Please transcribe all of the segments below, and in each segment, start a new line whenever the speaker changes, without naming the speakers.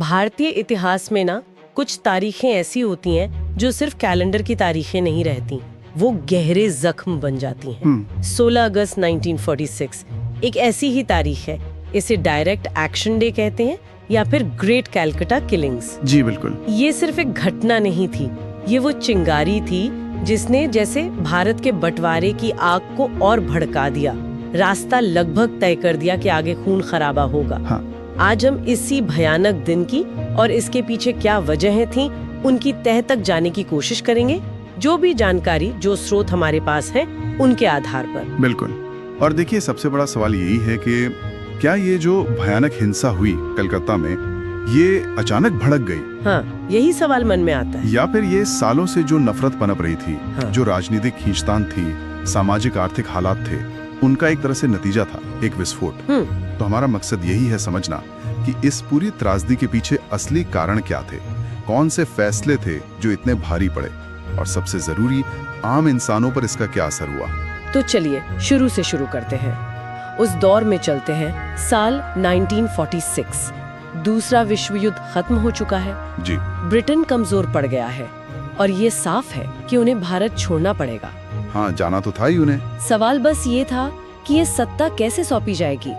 भारतीय इतिहास में ना कुछ तारीखें ऐसी होती हैं जो सिर्फ कैलेंडर की तारीखें नहीं रहती, वो गहरे जख्म बन जाती हैं। 16 अगस्त 1946 एक ऐसी ही तारीख है। इसे डायरेक्ट एक्शन डे कहते हैं या फिर ग्रेट कैलकाटा किलिंग्स।
जी बिल्कुल।
ये सिर्फ एक घटना नहीं थी, ये वो चिंगारी थी जिसने जैसे भारत के बंटवारे की आग को और भड़का दिया, रास्ता लगभग तय कर दिया कि आगे खून खराबा होगा।
हाँ।
आज हम इसी भयानक दिन की और इसके पीछे क्या वजहें थीं, उनकी तह तक जाने की कोशिश करेंगे, जो भी जानकारी, जो स्रोत हमारे पास है, उनके आधार पर।
बिल्कुल। और देखिए, सबसे बड़ा सवाल यही है कि क्या ये जो भयानक हिंसा हुई कलकत्ता में, ये अचानक भड़क गई?
हाँ, यही सवाल मन में आता है।
या फिर ये सालों से जो नफरत पनप रही थी,
हाँ।
जो राजनीतिक खींचतान थी, सामाजिक आर्थिक हालात थे, उनका एक तरह से नतीजा था, एक विस्फोट। तो हमारा मकसद यही है समझना कि इस पूरी त्रासदी के पीछे असली कारण क्या थे, कौन से फैसले थे जो इतने भारी पड़े, और सबसे जरूरी, आम इंसानों पर इसका क्या असर हुआ।
तो चलिए शुरू से शुरू करते हैं। उस दौर में चलते हैं। साल 1946, दूसरा विश्व युद्ध खत्म हो चुका है।
जी।
ब्रिटेन कमजोर पड़ गया है और ये साफ है कि उन्हें भारत छोड़ना पड़ेगा।
हाँ, जाना तो था ही उन्हें।
सवाल बस ये था कि ये सत्ता कैसे सौंपी जाएगी,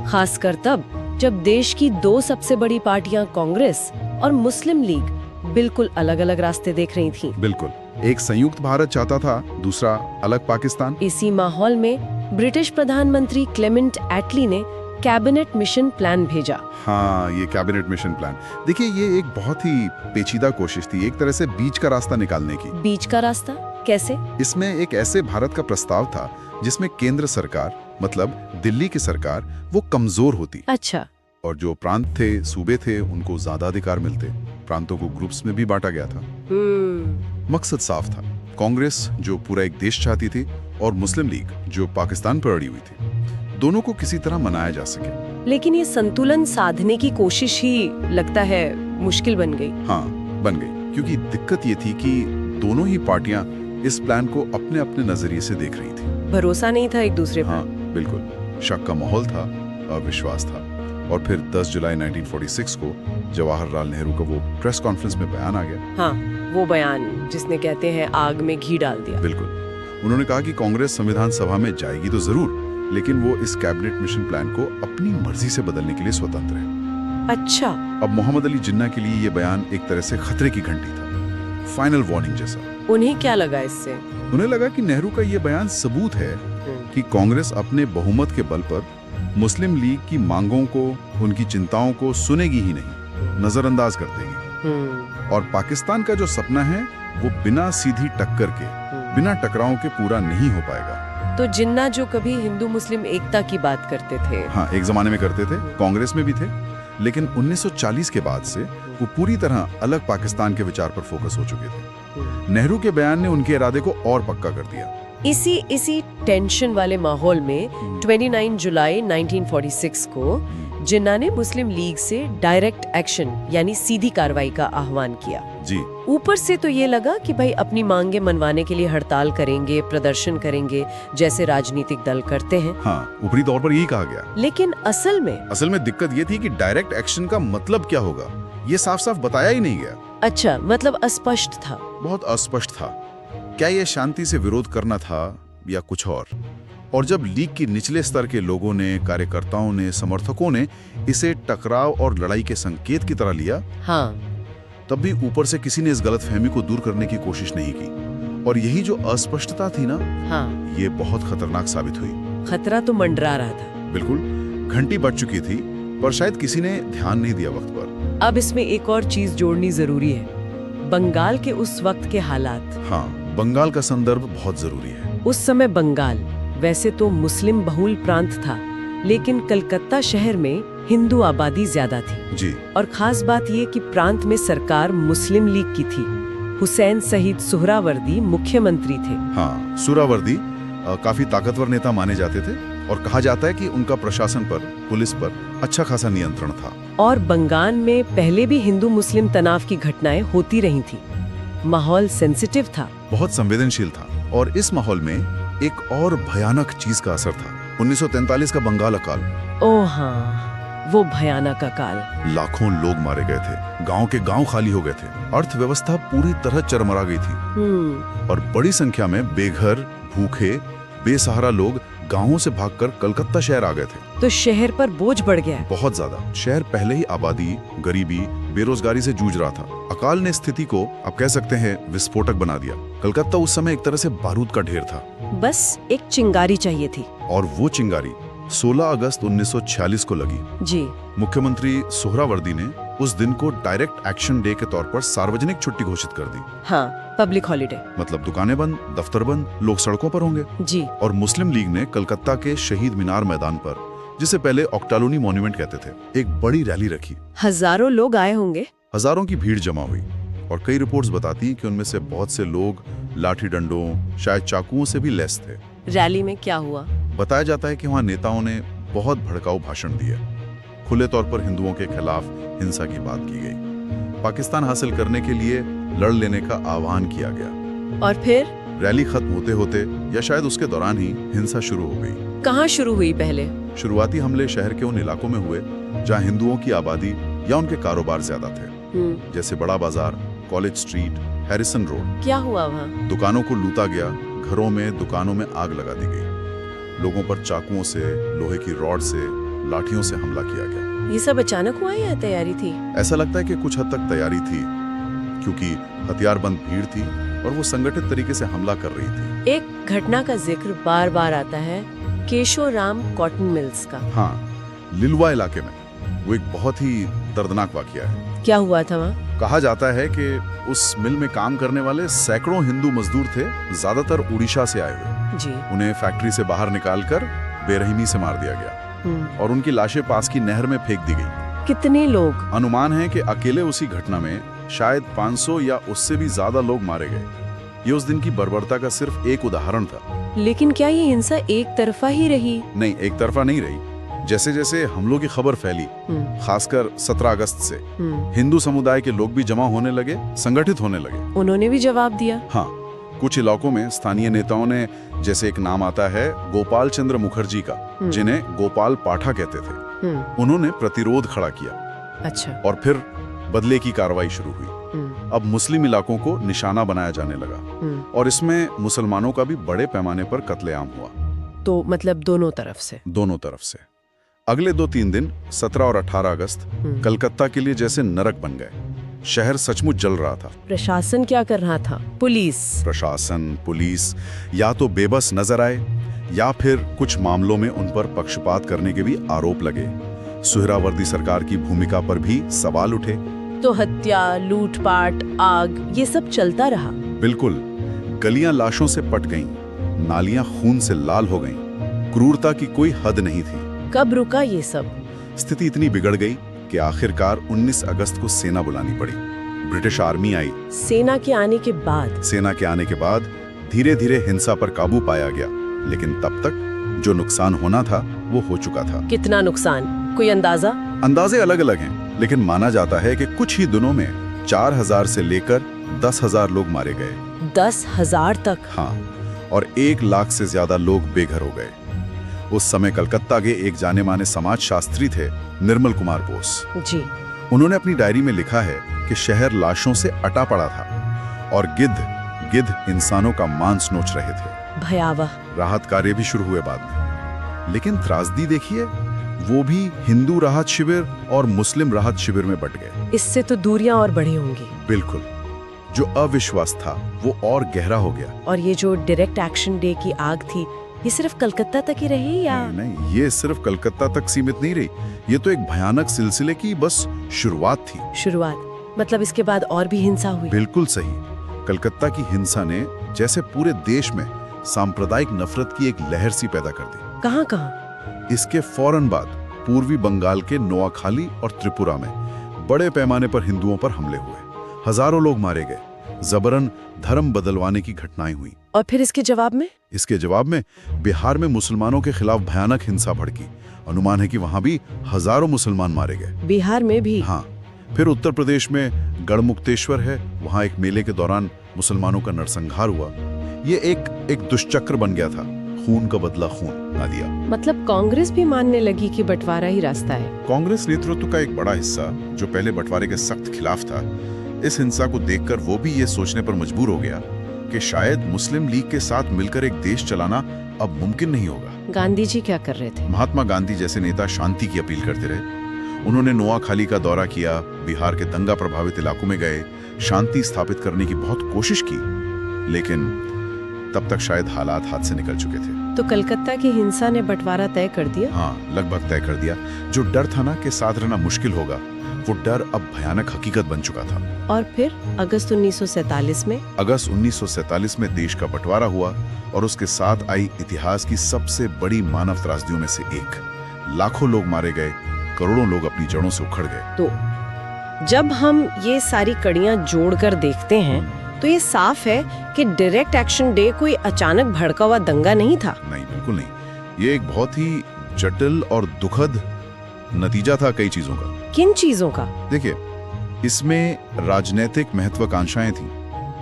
खासकर तब जब देश की दो सबसे बड़ी पार्टियां कांग्रेस और मुस्लिम लीग बिल्कुल अलग अलग रास्ते देख रही थीं।
बिल्कुल, एक संयुक्त भारत चाहता था, दूसरा अलग पाकिस्तान।
इसी माहौल में ब्रिटिश प्रधानमंत्री क्लेमेंट एटली ने कैबिनेट मिशन प्लान भेजा।
हाँ, ये कैबिनेट मिशन प्लान, देखिए, ये एक बहुत ही पेचीदा कोशिश थी, एक तरह से बीच का रास्ता निकालने की।
बीच का रास्ता कैसे?
इसमें एक ऐसे भारत का प्रस्ताव था जिसमें केंद्र सरकार, मतलब दिल्ली की सरकार, वो कमजोर होती।
अच्छा।
और जो प्रांत थे, सूबे थे, उनको ज्यादा अधिकार मिलते। प्रांतों को ग्रुप्स में भी बांटा गया था। मकसद साफ था, कांग्रेस जो पूरा एक देश चाहती थी और मुस्लिम लीग जो पाकिस्तान पर अड़ी हुई थी, दोनों को किसी तरह मनाया जा सके।
लेकिन ये संतुलन साधने की कोशिश ही लगता है मुश्किल बन गई।
हाँ, बन गई, क्योंकि दिक्कत ये थी कि दोनों ही पार्टियां इस प्लान को अपने अपने नजरिए से देख रही थी।
भरोसा नहीं था एक दूसरे पर।
हाँ बिल्कुल, शक का माहौल था, अविश्वास था। और फिर 10 जुलाई 1946 को जवाहरलाल नेहरू का वो प्रेस कॉन्फ्रेंस में बयान आ गया।
हाँ, वो बयान जिसने कहते हैं आग में घी डाल दिया।
बिल्कुल। उन्होंने कहा कि कांग्रेस संविधान सभा में जाएगी तो जरूर, लेकिन वो इस कैबिनेट मिशन प्लान को अपनी मर्जी से बदलने के लिए स्वतंत्र है।
अच्छा।
अब मोहम्मद अली जिन्ना के लिए ये बयान एक तरह से खतरे की घंटी था, फाइनल वार्निंग जैसा।
उन्हें क्या लगा इससे?
उन्हें लगा कि नेहरू का ये बयान सबूत है कि कांग्रेस अपने बहुमत के बल पर मुस्लिम लीग की मांगों को, उनकी चिंताओं को सुनेगी ही नहीं, नजरअंदाज कर देगी। और पाकिस्तान का जो सपना है वो बिना सीधी टक्कर के, बिना टकराव के पूरा नहीं हो पाएगा।
तो जिन्ना जो कभी हिंदू मुस्लिम एकता की बात करते थे,
हाँ, एक जमाने में करते थे, कांग्रेस में भी थे, लेकिन 1940 के बाद से वो पूरी तरह अलग पाकिस्तान के विचार पर फोकस हो चुके थे। नेहरू के बयान ने उनके इरादे को और पक्का कर दिया। इसी
टेंशन वाले माहौल में 29 जुलाई 1946 को जिन्ना ने मुस्लिम लीग से डायरेक्ट एक्शन यानी सीधी कार्रवाई का आह्वान किया।
जी।
ऊपर से तो ये लगा कि भाई अपनी मांगे मनवाने के लिए हड़ताल करेंगे, प्रदर्शन करेंगे, जैसे राजनीतिक दल करते हैं।
हाँ, ऊपरी तौर पर यही कहा गया।
लेकिन असल में
दिक्कत ये थी कि डायरेक्ट एक्शन का मतलब क्या होगा, ये साफ साफ बताया ही नहीं गया।
अच्छा, मतलब अस्पष्ट था।
बहुत अस्पष्ट था। क्या ये शांति से विरोध करना था या कुछ और जब लीग के निचले स्तर के लोगों ने, कार्यकर्ताओं ने, समर्थकों ने इसे टकराव और लड़ाई के संकेत की तरह लिया,
हाँ,
तब भी ऊपर से किसी ने इस गलतफहमी को दूर करने की कोशिश नहीं की। और यही जो अस्पष्टता थी ना,
हाँ,
ये बहुत खतरनाक साबित हुई।
खतरा तो मंडरा रहा था।
बिल्कुल, घंटी बज चुकी थी, पर शायद किसी ने ध्यान नहीं दिया वक्त पर।
अब इसमें एक और चीज जोड़नी जरूरी है, बंगाल के उस वक्त के हालात।
हाँ, बंगाल का संदर्भ बहुत जरूरी है।
उस समय बंगाल वैसे तो मुस्लिम बहुल प्रांत था, लेकिन कलकत्ता शहर में हिंदू आबादी ज्यादा थी।
जी।
और खास बात ये कि प्रांत में सरकार मुस्लिम लीग की थी। हुसैन शहीद सुहरावर्दी मुख्यमंत्री थे।
हाँ, सुहरावर्दी काफी ताकतवर नेता माने जाते थे और कहा जाता है कि उनका प्रशासन पर, पुलिस पर अच्छा खासा नियंत्रण था।
और बंगाल में पहले भी हिंदू मुस्लिम तनाव की घटनाएं होती रही थी। माहौल सेंसिटिव था,
बहुत संवेदनशील था। और इस माहौल में एक और भयानक चीज का असर था, 1943 का बंगाल अकाल।
ओह हाँ, वो भयानक अकाल।
लाखों लोग मारे गए थे, गांव के गांव खाली हो गए थे, अर्थव्यवस्था पूरी तरह चरमरा गई थी और बड़ी संख्या में बेघर, भूखे, बेसहारा लोग गांवों से भागकर कलकत्ता शहर आ गए थे।
तो शहर पर बोझ बढ़ गया है।
बहुत ज्यादा। शहर पहले ही आबादी, गरीबी, बेरोजगारी से जूझ रहा था। अकाल ने स्थिति को आप कह सकते हैं विस्फोटक बना दिया। कलकत्ता उस समय एक तरह से बारूद का ढेर था।
बस एक चिंगारी चाहिए थी।
और वो चिंगारी 16 अगस्त 1946 को लगी।
जी।
मुख्यमंत्री सोहरावर्दी ने उस दिन को डायरेक्ट एक्शन डे के तौर पर सार्वजनिक छुट्टी घोषित कर दी।
हाँ, पब्लिक हॉलिडे।
मतलब दुकानें बंद, दफ्तर बंद, लोग सड़कों पर होंगे।
जी।
और मुस्लिम लीग ने कलकत्ता के शहीद मीनार मैदान पर, जिसे पहले ऑक्टालोनी मॉन्यूमेंट कहते थे, एक बड़ी रैली रखी।
हजारों लोग आए होंगे।
हजारों की भीड़ जमा हुई और कई रिपोर्ट्स बताती हैं कि उनमें से बहुत से लोग लाठी डंडों, शायद चाकुओं से भी लैस थे।
रैली में क्या हुआ?
बताया जाता है कि वहाँ नेताओं ने बहुत भड़काऊ भाषण दिए। खुले तौर पर हिंदुओं के खिलाफ हिंसा की बात की गई। पाकिस्तान हासिल करने के लिए लड़ लेने का आह्वान किया गया।
और फिर
रैली खत्म होते होते या शायद उसके दौरान ही हिंसा शुरू हो गई।
कहाँ शुरू हुई? पहले
शुरुआती हमले शहर के उन इलाकों में हुए जहाँ हिंदुओं की आबादी या उनके कारोबार ज्यादा थे, जैसे बड़ा बाजार, कॉलेज स्ट्रीट, हैरिसन रोड।
क्या हुआ वहाँ?
दुकानों को लूटा गया, घरों में, दुकानों में आग लगा दी गई, लोगों पर चाकुओं से, लोहे की रॉड से, लाठियों से हमला किया गया।
ये सब अचानक हुआ या तैयारी थी?
ऐसा लगता है कि कुछ हद तक तैयारी थी, क्योंकि हथियारबंद भीड़ थी और वो संगठित तरीके से हमला कर रही थी।
एक घटना का जिक्र बार बार आता है, केशोराम कॉटन मिल्स का।
हाँ, लिलवा इलाके में वो एक बहुत ही दर्दनाक वाकया है।
क्या हुआ था वहाँ?
कहा जाता है कि उस मिल में काम करने वाले सैकड़ों हिंदू मजदूर थे, ज्यादातर उड़ीसा से आए हुए।
जी।
उन्हें फैक्ट्री से बाहर निकालकर बेरहमी से मार दिया गया और उनकी लाशें पास की नहर में फेंक दी गई।
कितने लोग?
अनुमान है कि अकेले उसी घटना में शायद 500 या उससे भी ज्यादा लोग मारे गए। ये उस दिन की बर्बरता का सिर्फ एक उदाहरण था।
लेकिन क्या ये हिंसा एक तरफा ही रही?
नहीं, एक तरफा नहीं रही। जैसे जैसे हमलों की खबर फैली, खासकर 17 अगस्त से, हिंदू समुदाय के लोग भी जमा होने लगे, संगठित होने लगे।
उन्होंने भी जवाब दिया?
हाँ, कुछ इलाकों में स्थानीय नेताओं ने, जैसे एक नाम आता है गोपाल चंद्र मुखर्जी का, जिन्हें गोपाल पाठा कहते थे, उन्होंने प्रतिरोध खड़ा किया।
अच्छा।
और फिर बदले की कार्रवाई शुरू हुई। अब मुस्लिम इलाकों को निशाना बनाया जाने लगा और इसमें मुसलमानों का भी बड़े पैमाने पर कत्लेआम हुआ।
तो मतलब दोनों तरफ से?
दोनों तरफ से। अगले 2-3 दिन 17 और 18 अगस्त कलकत्ता के लिए जैसे नरक बन गए। शहर सचमुच जल रहा था।
प्रशासन क्या कर रहा था?
पुलिस या तो बेबस नजर आए या फिर कुछ मामलों में उन पर पक्षपात करने के भी आरोप लगे। सुहरावर्दी सरकार की भूमिका पर भी सवाल उठे।
तो हत्या, लूटपाट, आग, ये सब चलता रहा।
बिल्कुल। गलियां लाशों से पट गईं, नालियां खून से लाल हो गईं। क्रूरता की कोई हद नहीं थी।
कब रुका ये सब?
स्थिति इतनी बिगड़ गई कि आखिरकार 19 अगस्त को सेना बुलानी पड़ी। ब्रिटिश आर्मी आई।
सेना के आने के बाद
धीरे धीरे हिंसा पर काबू पाया गया, लेकिन तब तक जो नुकसान होना था वो हो चुका था।
कितना नुकसान? कोई अंदाजा?
अंदाजे अलग अलग हैं, लेकिन माना जाता है कि कुछ ही दिनों में 4000 से लेकर 10,000 लोग मारे गए।
10,000 तक?
हाँ, और 1 लाख से ज्यादा लोग बेघर हो गए। उस समय कलकत्ता के एक जाने माने समाज शास्त्री थे, निर्मल कुमार बोस
जी।
उन्होंने अपनी डायरी में लिखा है कि शहर लाशों से अटा पड़ा था और गिद्ध इंसानों का मांस नोच रहे थे।
भयावह।
राहत कार्य भी शुरू हुए बाद में, लेकिन त्रासदी देखिए, वो भी हिंदू राहत शिविर और मुस्लिम राहत शिविर में बट गए।
इससे तो दूरियां और बढ़ी होंगी।
बिल्कुल। जो अविश्वास था वो और गहरा हो गया।
और ये जो डायरेक्ट एक्शन डे की आग थी, ये सिर्फ कलकत्ता तक ही रही या?
नहीं, ये सिर्फ कलकत्ता तक सीमित नहीं रही। ये तो एक भयानक सिलसिले की बस शुरुआत थी।
शुरुआत मतलब इसके बाद और भी हिंसा हुई?
बिल्कुल सही। कलकत्ता की हिंसा ने जैसे पूरे देश में सांप्रदायिक नफरत की एक लहर सी पैदा कर दी।
कहाँ?
इसके फौरन बाद पूर्वी बंगाल के नोआखाली और त्रिपुरा में बड़े पैमाने पर हिंदुओं पर हमले हुए। हजारों लोग मारे गए। जबरन धर्म बदलवाने की घटनाएं हुई।
और फिर इसके जवाब में बिहार में मुसलमानों के खिलाफ भयानक हिंसा भड़की। अनुमान है कि वहां भी हजारों मुसलमान मारे गए। बिहार में भी?
हाँ। फिर उत्तर प्रदेश में गढ़मुक्तेश्वर है, वहां एक मेले के दौरान मुसलमानों का नरसंहार हुआ। ये एक दुष्चक्र बन गया था। खून का बदला खून ना दिया।
मतलब कांग्रेस भी मानने लगी कि बंटवारा ही रास्ता है।
कांग्रेस नेतृत्व का एक बड़ा हिस्सा जो पहले बंटवारे के सख्त खिलाफ था, इस हिंसा को देखकर वो भी ये सोचने पर मजबूर हो गया कि शायद मुस्लिम लीग के साथ मिलकर एक देश चलाना अब मुमकिन नहीं होगा।
गांधी जी क्या कर रहे थे?
महात्मा गांधी जैसे नेता शांति की अपील करते रहे। उन्होंने नोआखाली का दौरा किया, बिहार के दंगा प्रभावित इलाकों में गए, शांति स्थापित करने की बहुत कोशिश की, लेकिन तब तक शायद हालात हाथ से निकल चुके थे।
तो कलकत्ता की हिंसा ने बंटवारा तय कर दिया?
हाँ, लगभग तय कर दिया। जो डर था ना कि साथ रहना मुश्किल होगा, वो डर अब भयानक हकीकत बन चुका था।
और फिर अगस्त 1947 में?
अगस्त 1947 में देश का बंटवारा हुआ और उसके साथ आई इतिहास की सबसे बड़ी मानव त्रासदियों में से एक। लाखों लोग मारे गए, करोड़ों लोग अपनी जड़ों से उखड़ गए।
तो जब हम ये सारी कड़ियां जोड़कर देखते हैं तो ये साफ है कि डायरेक्ट एक्शन डे कोई अचानक भड़का हुआ दंगा नहीं था।
नहीं, बिल्कुल नहीं। ये एक बहुत ही जटिल और दुखद नतीजा था कई चीजों का।
किन चीजों का?
देखिए, इसमें राजनीतिक महत्वाकांक्षाएं थी,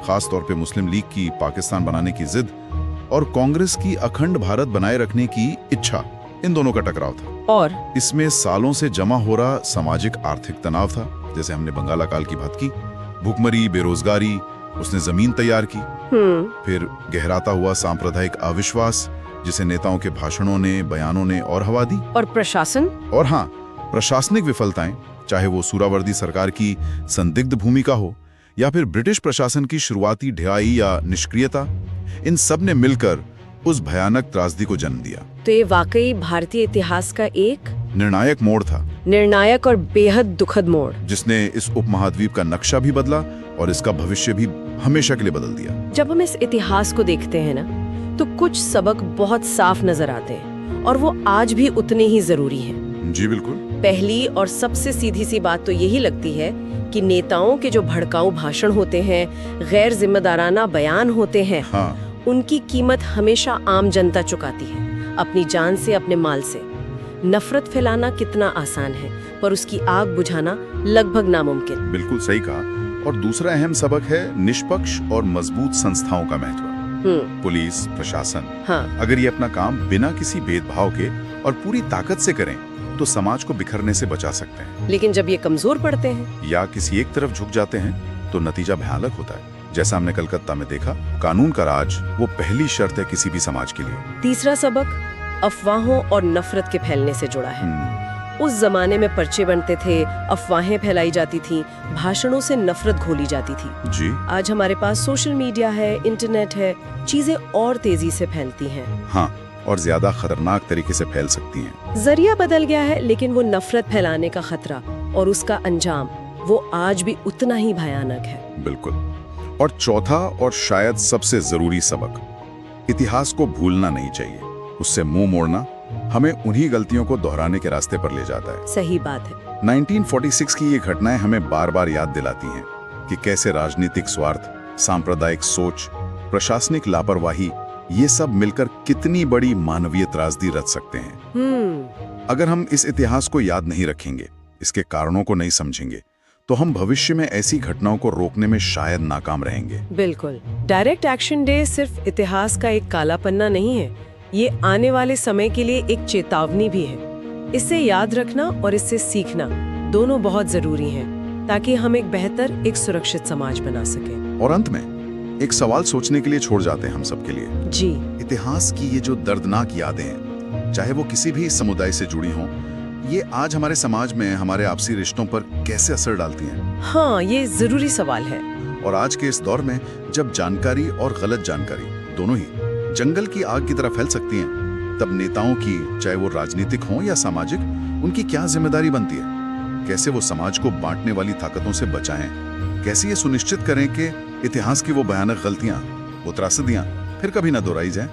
खास तौर पे मुस्लिम लीग की पाकिस्तान बनाने की जिद और कांग्रेस की अखंड भारत बनाए रखने की इच्छा, इन दोनों का टकराव था।
और
इसमें सालों से जमा हो रहा सामाजिक आर्थिक तनाव था, जैसे हमने बंगाला काल की बात की, भूखमरी, बेरोजगारी, उसने जमीन तैयार की। फिर गहराता हुआ सांप्रदायिक अविश्वास, जिसे नेताओं के भाषणों ने, बयानों ने और हवा दी।
और प्रशासन? और
हाँ, प्रशासनिक विफलताएं, चाहे वो सुहरावर्दी सरकार की संदिग्ध भूमिका हो या फिर ब्रिटिश प्रशासन की शुरुआती ढिलाई या निष्क्रियता, इन सब ने मिलकर उस भयानक त्रासदी को जन्म दिया।
तो ये वाकई भारतीय इतिहास का एक
निर्णायक मोड़ था।
निर्णायक और बेहद दुखद मोड़,
जिसने इस उपमहाद्वीप का नक्शा भी बदला और इसका भविष्य भी हमेशा के लिए बदल दिया।
जब हम इस इतिहास को देखते हैं ना, तो कुछ सबक बहुत साफ नजर आते हैं और वो आज भी उतने ही जरूरी हैं।
जी बिल्कुल।
पहली और सबसे सीधी सी बात तो यही लगती है कि नेताओं के जो भड़काऊ भाषण होते हैं, गैर जिम्मेदाराना बयान होते हैं,
हाँ,
उनकी कीमत हमेशा आम जनता चुकाती है, अपनी जान से, अपने माल से। नफरत फैलाना कितना आसान है, पर उसकी आग बुझाना लगभग नामुमकिन।
बिल्कुल सही कहा। और दूसरा अहम सबक है निष्पक्ष और मजबूत संस्थाओं का महत्व। पुलिस, प्रशासन,
हाँ,
अगर ये अपना काम बिना किसी भेदभाव के और पूरी ताकत से करें तो समाज को बिखरने से बचा सकते हैं।
लेकिन जब ये कमजोर पड़ते हैं
या किसी एक तरफ झुक जाते हैं तो नतीजा भयानक होता है। जैसा हमने कलकत्ता में देखा, कानून का राज वो पहली शर्त है किसी भी समाज के लिए।
तीसरा सबक अफवाहों और नफरत के फैलने से जुड़ा है। उस जमाने में पर्चे बनते थे, अफवाहें फैलाई जाती थी, भाषणों से नफरत घोली जाती थी।
जी।
आज हमारे पास सोशल मीडिया है, इंटरनेट है, चीजें और तेजी से फैलती हैं।
हाँ, और ज्यादा खतरनाक तरीके से फैल सकती हैं।
जरिया बदल गया है, लेकिन वो नफरत फैलाने का खतरा और उसका अंजाम वो आज भी उतना ही भयानक है।
बिल्कुल। और चौथा और शायद सबसे जरूरी सबक, इतिहास को भूलना नहीं चाहिए। उससे मुंह मोड़ना हमें उन्हीं गलतियों को दोहराने के रास्ते पर ले जाता है।
सही बात है।
1946 की ये घटनाएं हमें बार बार याद दिलाती हैं कि कैसे राजनीतिक स्वार्थ, सांप्रदायिक सोच, प्रशासनिक लापरवाही, ये सब मिलकर कितनी बड़ी मानवीय त्रासदी रच सकते हैं। अगर हम इस इतिहास को याद नहीं रखेंगे, इसके कारणों को नहीं समझेंगे, तो हम भविष्य में ऐसी घटनाओं को रोकने में शायद नाकाम रहेंगे।
बिल्कुल। डायरेक्ट एक्शन डे सिर्फ इतिहास का एक काला पन्ना नहीं है, ये आने वाले समय के लिए एक चेतावनी भी है। इससे याद रखना और इससे सीखना दोनों बहुत जरूरी हैं, ताकि हम एक बेहतर, एक सुरक्षित समाज बना सकें।
और अंत में एक सवाल सोचने के लिए छोड़ जाते हैं हम सबके लिए।
जी।
इतिहास की ये जो दर्दनाक यादें हैं, चाहे वो किसी भी समुदाय से जुड़ी हों, ये आज हमारे समाज में हमारे आपसी रिश्तों पर कैसे असर डालती हैं?
हाँ, ये जरूरी सवाल है।
और आज के इस दौर में जब जानकारी और गलत जानकारी दोनों ही जंगल की आग की तरह फैल सकती हैं, तब नेताओं की, चाहे वो राजनीतिक हों या सामाजिक, उनकी क्या जिम्मेदारी बनती है? कैसे वो समाज को बांटने वाली ताकतों से बचाएं? कैसे ये सुनिश्चित करें कि इतिहास की वो भयानक गलतियां, वो त्रासदियां फिर कभी ना दोहराई जाएं?